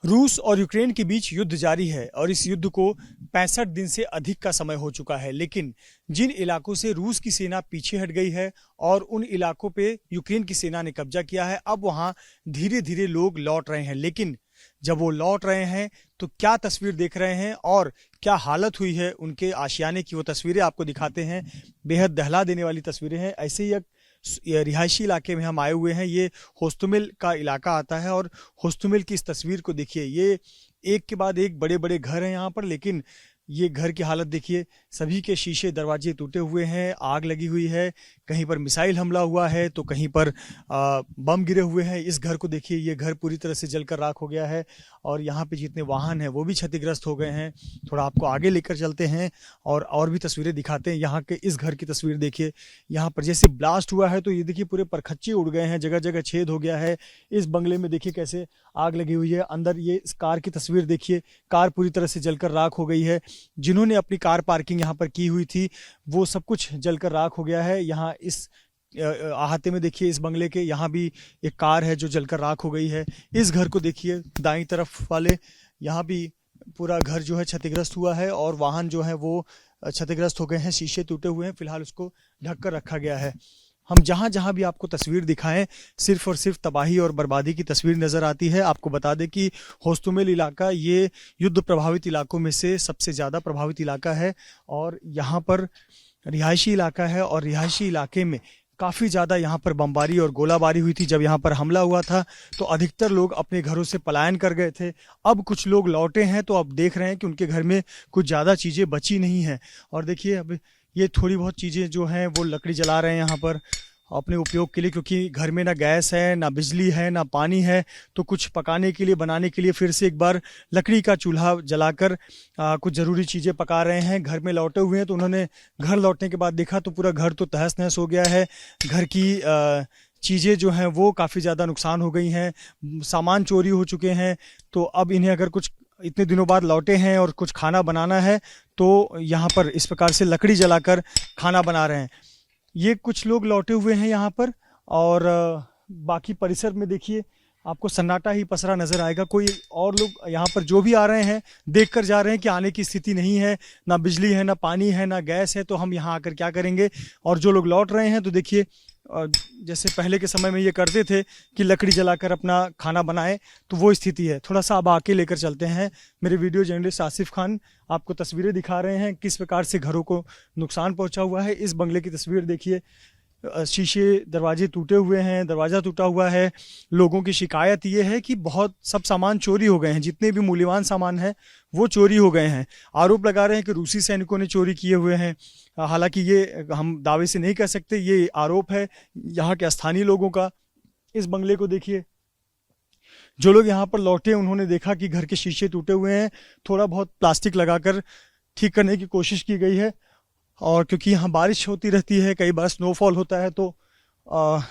रूस और यूक्रेन के बीच युद्ध जारी है और इस युद्ध को 65 दिन से अधिक का समय हो चुका है। लेकिन जिन इलाकों से रूस की सेना पीछे हट गई है और उन इलाकों पे यूक्रेन की सेना ने कब्जा किया है, अब वहां धीरे धीरे लोग लौट रहे हैं। लेकिन जब वो लौट रहे हैं तो क्या तस्वीर देख रहे हैं और क्या हालत हुई है उनके आशियाने की, वो तस्वीरें आपको दिखाते हैं। बेहद दहला देने वाली तस्वीरें हैं। ऐसे ही एक रिहायशी इलाके में हम आए हुए हैं। ये होस्तुमिल का इलाका आता है और होस्तुमिल की इस तस्वीर को देखिए। ये एक के बाद एक बड़े बड़े घर हैं यहाँ पर, लेकिन ये घर की हालत देखिए। सभी के शीशे दरवाजे टूटे हुए हैं, आग लगी हुई है, कहीं पर मिसाइल हमला हुआ है तो कहीं पर बम गिरे हुए हैं। इस घर को देखिए, ये घर पूरी तरह से जलकर राख हो गया है और यहाँ पे जितने वाहन हैं वो भी क्षतिग्रस्त हो गए हैं। थोड़ा आपको आगे लेकर चलते हैं और भी तस्वीरें दिखाते हैं। यहाँ के इस घर की तस्वीर देखिए। यहाँ पर जैसे ब्लास्ट हुआ है तो ये देखिए पूरे परखच्चे उड़ गए हैं, जगह जगह छेद हो गया है। इस बंगले में देखिए कैसे आग लगी हुई है। अंदर ये इस कार की तस्वीर देखिए, कार पूरी तरह से जलकर राख हो गई है। जिन्होंने अपनी कार पार्किंग यहाँ पर की हुई थी वो सब कुछ जलकर राख हो गया है। यहाँ इस अहाते में देखिए, इस बंगले के यहाँ भी एक कार है जो जलकर राख हो गई है। इस घर को देखिए, दाईं तरफ वाले, यहाँ भी पूरा घर जो है क्षतिग्रस्त हुआ है और वाहन जो है वो क्षतिग्रस्त हो गए हैं, शीशे टूटे हुए हैं। फिलहाल उसको ढक कर रखा गया है। हम जहाँ जहाँ भी आपको तस्वीर दिखाएं, सिर्फ और सिर्फ तबाही और बर्बादी की तस्वीर नज़र आती है। आपको बता दें कि होस्तुमिल इलाका ये युद्ध प्रभावित इलाकों में से सबसे ज़्यादा प्रभावित इलाका है और यहाँ पर रिहायशी इलाका है और रिहायशी इलाके में काफ़ी ज़्यादा यहाँ पर बमबारी और गोलाबारी हुई थी। जब यहाँ पर हमला हुआ था तो अधिकतर लोग अपने घरों से पलायन कर गए थे। अब कुछ लोग लौटे हैं तो अब देख रहे हैं कि उनके घर में कुछ ज़्यादा चीज़ें बची नहीं हैं। और देखिए, अब ये थोड़ी बहुत चीज़ें जो हैं वो लकड़ी जला रहे हैं यहाँ पर अपने उपयोग के लिए, क्योंकि घर में ना गैस है, ना बिजली है, ना पानी है। तो कुछ पकाने के लिए, बनाने के लिए फिर से एक बार लकड़ी का चूल्हा जलाकर कुछ ज़रूरी चीज़ें पका रहे हैं। घर में लौटे हुए हैं तो उन्होंने घर लौटने के बाद देखा तो पूरा घर तो तहस नहस हो गया है। घर की चीज़ें जो हैं वो काफ़ी ज़्यादा नुकसान हो गई हैं, सामान चोरी हो चुके हैं। तो अब इन्हें अगर कुछ इतने दिनों बाद लौटे हैं और कुछ खाना बनाना है तो यहाँ पर इस प्रकार से लकड़ी जलाकर खाना बना रहे हैं। ये कुछ लोग लौटे हुए हैं यहाँ पर और बाकी परिसर में देखिए आपको सन्नाटा ही पसरा नजर आएगा। कोई और लोग यहाँ पर जो भी आ रहे हैं देख कर जा रहे हैं कि आने की स्थिति नहीं है, ना बिजली है, ना पानी है, ना गैस है, तो हम यहाँ आकर क्या करेंगे। और जो लोग लौट रहे हैं तो देखिए, जैसे पहले के समय में ये करते थे कि लकड़ी जलाकर अपना खाना बनाए, तो वो स्थिति है। थोड़ा सा अब आके लेकर चलते हैं। मेरे वीडियो जर्नलिस्ट आसिफ खान आपको तस्वीरें दिखा रहे हैं किस प्रकार से घरों को नुकसान पहुंचा हुआ है। इस बंगले की तस्वीर देखिए, शीशे दरवाजे टूटे हुए हैं, दरवाज़ा टूटा हुआ है। लोगों की शिकायत ये है कि बहुत सब सामान चोरी हो गए हैं, जितने भी मूल्यवान सामान है वो चोरी हो गए हैं। आरोप लगा रहे हैं कि रूसी सैनिकों ने चोरी किए हुए हैं। हालांकि ये हम दावे से नहीं कह सकते, ये आरोप है यहाँ के स्थानीय लोगों का। इस बंगले को देखिए, जो लोग यहाँ पर लौटे उन्होंने देखा कि घर के शीशे टूटे हुए हैं, थोड़ा बहुत प्लास्टिक लगाकर ठीक करने की कोशिश की गई है। और क्योंकि यहाँ बारिश होती रहती है, कई बार स्नोफॉल होता है तो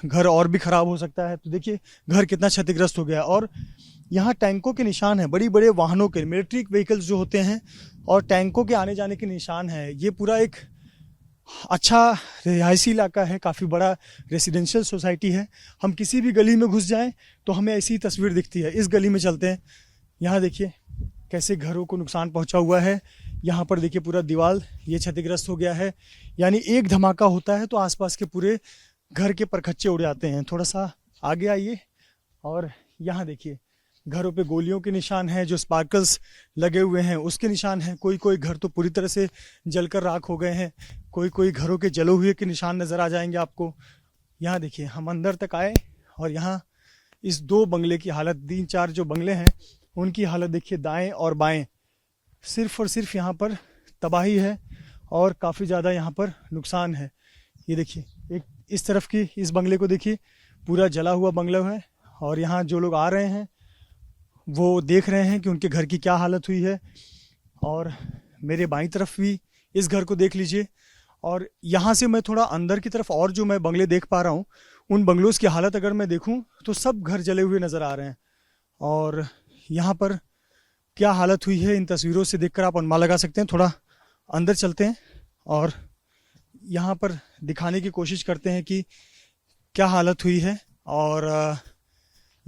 घर और भी ख़राब हो सकता है। तो देखिए घर कितना क्षतिग्रस्त हो गया। और यहाँ टैंकों के निशान हैं, बड़ी बड़े वाहनों के, मिलिट्री व्हीकल्स जो होते हैं और टैंकों के आने जाने के निशान हैं। ये पूरा एक अच्छा रिहायशी इलाका है, काफ़ी बड़ा रेसिडेंशियल सोसाइटी है। हम किसी भी गली में घुस जाएं तो हमें ऐसी तस्वीर दिखती है। इस गली में चलते हैं, यहाँ देखिए कैसे घरों को नुकसान पहुंचा हुआ है। यहाँ पर देखिए पूरा दीवार ये क्षतिग्रस्त हो गया है। यानी एक धमाका होता है तो आसपास के पूरे घर के परखच्चे उड़ जाते हैं। थोड़ा सा आगे आइए और यहाँ देखिए घरों पे गोलियों के निशान हैं, जो स्पार्कल्स लगे हुए हैं उसके निशान हैं। कोई कोई घर तो पूरी तरह से जलकर राख हो गए हैं, कोई कोई घरों के जले हुए के निशान नज़र आ जाएंगे आपको। यहाँ देखिए, हम अंदर तक आए और यहाँ इस दो बंगले की हालत, 3-4 जो बंगले हैं उनकी हालत देखिए, दाएं और बाएं सिर्फ और सिर्फ यहाँ पर तबाही है और काफ़ी ज़्यादा यहाँ पर नुकसान है। ये देखिए, एक इस तरफ की इस बंगले को देखिए, पूरा जला हुआ बंगला है और यहाँ जो लोग आ रहे हैं वो देख रहे हैं कि उनके घर की क्या हालत हुई है। और मेरे बाईं तरफ भी इस घर को देख लीजिए। और यहाँ से मैं थोड़ा अंदर की तरफ और जो मैं बंगले देख पा रहा हूँ, उन बंगलोज़ की हालत अगर मैं देखूँ तो सब घर जले हुए नज़र आ रहे हैं। और यहाँ पर क्या हालत हुई है इन तस्वीरों से देखकर आप अनुमान लगा सकते हैं। थोड़ा अंदर चलते हैं और यहाँ पर दिखाने की कोशिश करते हैं कि क्या हालत हुई है। और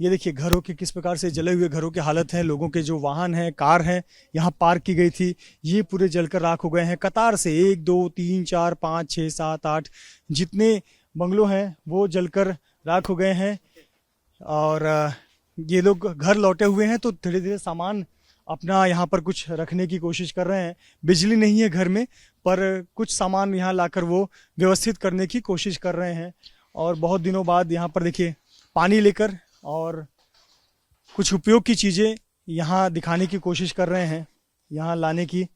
ये देखिए घरों के किस प्रकार से जले हुए घरों की हालत है। लोगों के जो वाहन हैं, कार हैं, यहाँ पार्क की गई थी, ये पूरे जलकर राख हो गए हैं। कतार से 1 2 3 4 5 6 7 8 जितने बंगलो हैं वो जलकर राख हो गए हैं। और ये लोग घर लौटे हुए हैं तो धीरे धीरे सामान अपना यहाँ पर कुछ रखने की कोशिश कर रहे हैं। बिजली नहीं है घर में, पर कुछ सामान यहाँ लाकर वो व्यवस्थित करने की कोशिश कर रहे हैं। और बहुत दिनों बाद यहाँ पर देखिए पानी लेकर और कुछ उपयोग की चीज़ें यहाँ दिखाने की कोशिश कर रहे हैं, यहाँ लाने की।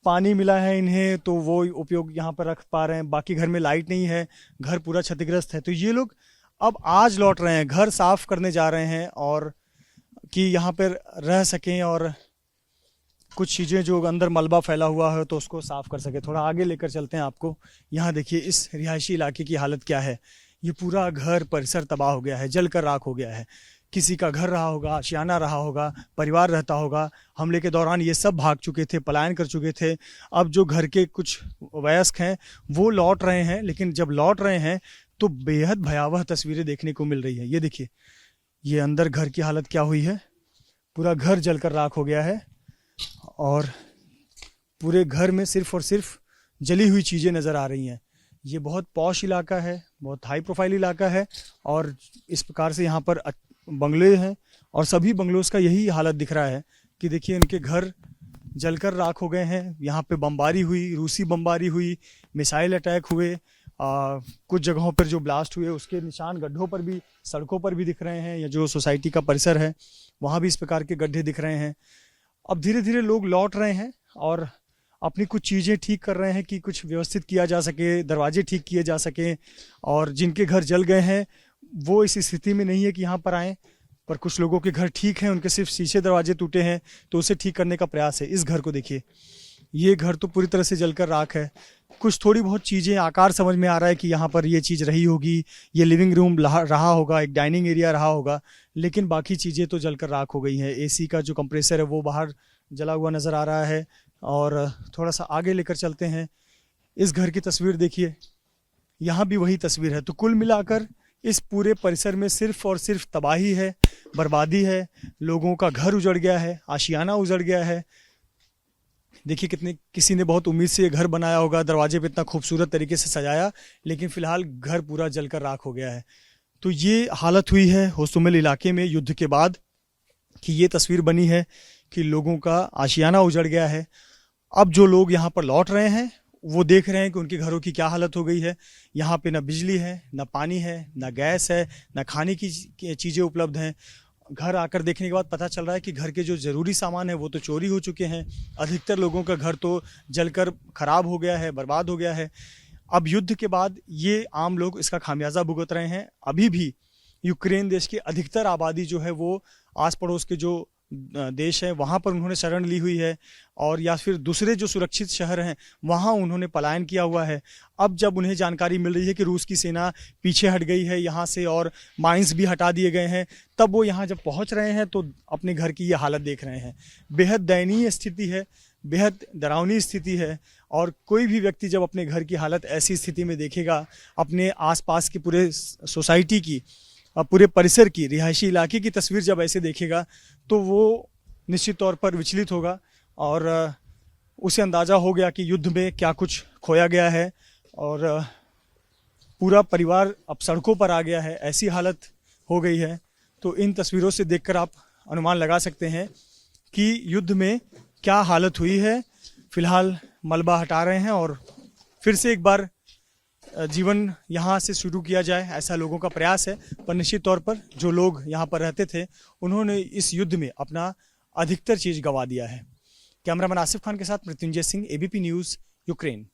पानी मिला है इन्हें तो वो उपयोग यहाँ पर रख पा रहे हैं। बाकी घर में लाइट नहीं है, घर पूरा क्षतिग्रस्त है। तो ये लोग अब आज लौट रहे हैं, घर साफ करने जा रहे हैं और कि यहाँ पर रह सकें और कुछ चीज़ें जो अंदर मलबा फैला हुआ है तो उसको साफ कर सके। थोड़ा आगे लेकर चलते हैं आपको। यहाँ देखिए इस रिहायशी इलाके की हालत क्या है। ये पूरा घर परिसर तबाह हो गया है, जलकर राख हो गया है। किसी का घर रहा होगा, आशियाना रहा होगा, परिवार रहता होगा। हमले के दौरान ये सब भाग चुके थे, पलायन कर चुके थे। अब जो घर के कुछ वयस्क हैं वो लौट रहे हैं, लेकिन जब लौट रहे हैं तो बेहद भयावह तस्वीरें देखने को मिल रही है। ये देखिए ये अंदर घर की हालत क्या हुई है। पूरा घर जलकर राख हो गया है और पूरे घर में सिर्फ और सिर्फ जली हुई चीज़ें नज़र आ रही हैं। ये बहुत पॉश इलाका है, बहुत हाई प्रोफाइल इलाका है और इस प्रकार से यहाँ पर बंगले हैं और सभी बंगलों का यही हालत दिख रहा है कि देखिए इनके घर जलकर राख हो गए हैं। यहाँ पे बमबारी हुई, रूसी बमबारी हुई, मिसाइल अटैक हुए। कुछ जगहों पर जो ब्लास्ट हुए उसके निशान गड्ढों पर भी, सड़कों पर भी दिख रहे हैं, या जो सोसाइटी का परिसर है वहाँ भी इस प्रकार के गड्ढे दिख रहे हैं। अब धीरे धीरे लोग लौट रहे हैं और अपनी कुछ चीज़ें ठीक कर रहे हैं कि कुछ व्यवस्थित किया जा सके, दरवाजे ठीक किए जा सकें। और जिनके घर जल गए हैं वो इस स्थिति में नहीं है कि यहाँ पर आएँ, पर कुछ लोगों के घर ठीक हैं, उनके सिर्फ शीशे दरवाजे टूटे हैं तो उसे ठीक करने का प्रयास है। इस घर को देखिए, ये घर तो पूरी तरह से जलकर राख है। कुछ थोड़ी बहुत चीज़ें, आकार समझ में आ रहा है कि यहाँ पर ये चीज़ रही होगी, ये लिविंग रूम रहा होगा, एक डाइनिंग एरिया रहा होगा, लेकिन बाकी चीज़ें तो जलकर राख हो गई हैं। एसी का जो कंप्रेसर है वो बाहर जला हुआ नज़र आ रहा है। और थोड़ा सा आगे लेकर चलते हैं। इस घर की तस्वीर देखिए, यहाँ भी वही तस्वीर है। तो कुल मिलाकर इस पूरे परिसर में सिर्फ और सिर्फ तबाही है, बर्बादी है। लोगों का घर उजड़ गया है, आशियाना उजड़ गया है। देखिए किसी ने बहुत उम्मीद से ये घर बनाया होगा, दरवाजे पे इतना खूबसूरत तरीके से सजाया, लेकिन फिलहाल घर पूरा जलकर राख हो गया है। तो ये हालत हुई है होसुमेल इलाके में युद्ध के बाद, कि ये तस्वीर बनी है कि लोगों का आशियाना उजड़ गया है। अब जो लोग यहाँ पर लौट रहे हैं वो देख रहे हैं कि उनके घरों की क्या हालत हो गई है। यहाँ पे ना बिजली है, ना पानी है, ना गैस है, ना खाने की चीज़ें उपलब्ध हैं। घर आकर देखने के बाद पता चल रहा है कि घर के जो ज़रूरी सामान है वो तो चोरी हो चुके हैं। अधिकतर लोगों का घर तो जलकर ख़राब हो गया है, बर्बाद हो गया है। अब युद्ध के बाद ये आम लोग इसका खामियाजा भुगत रहे हैं। अभी भी यूक्रेन देश की अधिकतर आबादी जो है वो आस पड़ोस के जो देश है वहाँ पर उन्होंने शरण ली हुई है, और या फिर दूसरे जो सुरक्षित शहर हैं वहाँ उन्होंने पलायन किया हुआ है। अब जब उन्हें जानकारी मिल रही है कि रूस की सेना पीछे हट गई है यहाँ से और माइंस भी हटा दिए गए हैं, तब वो यहाँ जब पहुँच रहे हैं तो अपने घर की ये हालत देख रहे हैं। बेहद दयनीय स्थिति है, बेहद डरावनी स्थिति है। और कोई भी व्यक्ति जब अपने घर की हालत ऐसी स्थिति में देखेगा, अपने आसपास की पूरे सोसाइटी की, पूरे परिसर की, रिहायशी इलाके की तस्वीर जब ऐसे देखेगा तो वो निश्चित तौर पर विचलित होगा और उसे अंदाज़ा हो गया कि युद्ध में क्या कुछ खोया गया है और पूरा परिवार अब सड़कों पर आ गया है, ऐसी हालत हो गई है। तो इन तस्वीरों से देखकर आप अनुमान लगा सकते हैं कि युद्ध में क्या हालत हुई है। फिलहाल मलबा हटा रहे हैं और फिर से एक बार जीवन यहाँ से शुरू किया जाए, ऐसा लोगों का प्रयास है। पर निश्चित तौर पर जो लोग यहाँ पर रहते थे उन्होंने इस युद्ध में अपना अधिकतर चीज़ गंवा दिया है। कैमरामैन आसिफ खान के साथ Mrityunjay Singh, ABP news, Ukraine.